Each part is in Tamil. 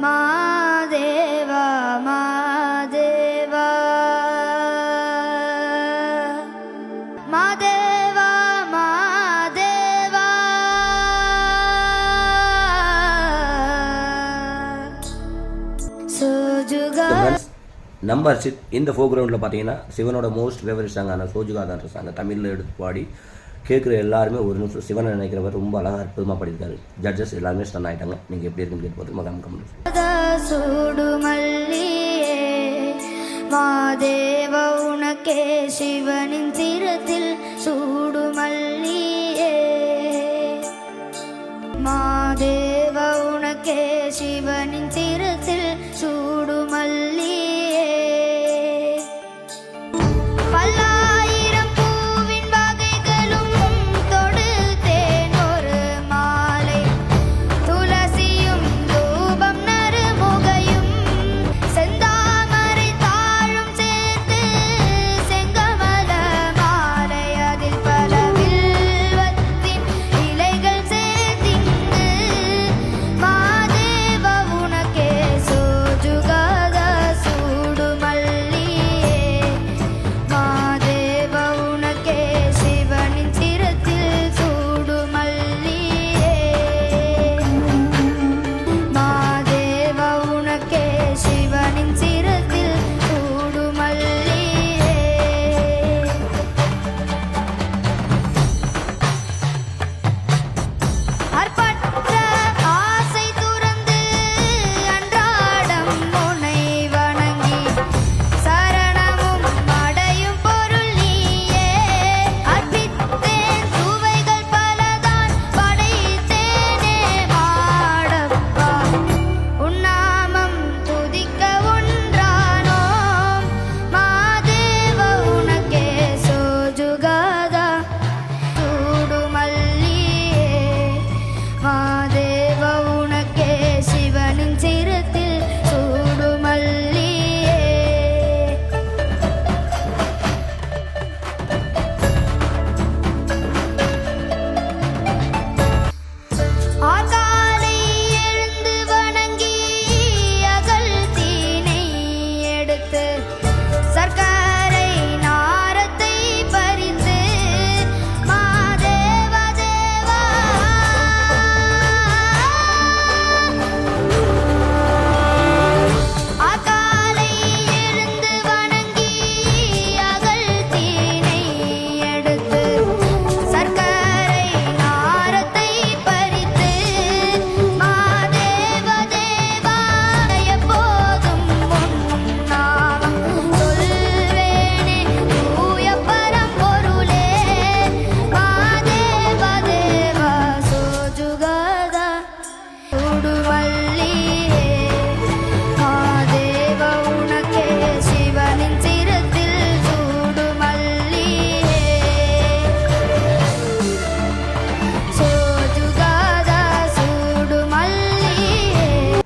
மாதேவா மாதேவா மாதேவா மாதேவா சோஜுகா. நம்ம இந்த ஃபோக்ரவுண்டில் பார்த்தீங்கன்னா சிவனோட மோஸ்ட் ஃபேவரட் சாங்கான சோஜுகாதான்ற சாங்கை தமிழில் எடுத்து பாடி கேட்குற எல்லாருமே ஒரு நிமிஷம் சிவனை நினைக்கிறவர் ரொம்ப அழகாக அற்புதமாக படித்தார். ஜட்ஜஸ் எல்லாருமே ஸ்டன் ஆகிட்டாங்க. நீங்கள் எப்படி இருக்குன்னு கேட்டு பார்த்து மகம் கமெண்ட். சூடுமல்லியே மாதேவ உனக்கே சிவனின் சிரத்தில் சூடுமல்லியே மாதேவ உனக்கே சிவனின் சிரத்தில் சூடுமல்லியே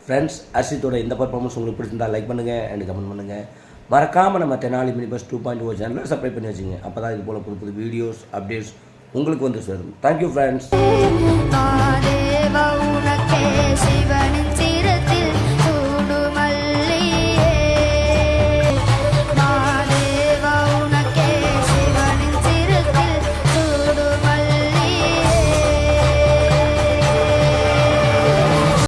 ஃப்ரெண்ட்ஸ், அர்ஷித்தோட இந்த பர்ஃபார்மன்ஸ் உங்களுக்கு பிடிச்சிருந்தால் லைக் பண்ணுங்கள் அண்ட் கமெண்ட் பண்ணுங்கள். மறக்காமல் நம்ம தெனாலி மினி பஸ் 2.0 சேனலில் சப்ஸ்கிரைப் பண்ணி வச்சுங்க. அப்போ தான் இது போல் புது புது வீடியோஸ் அப்டேட்ஸ் உங்களுக்கு வந்து சேரும். Thank you friends.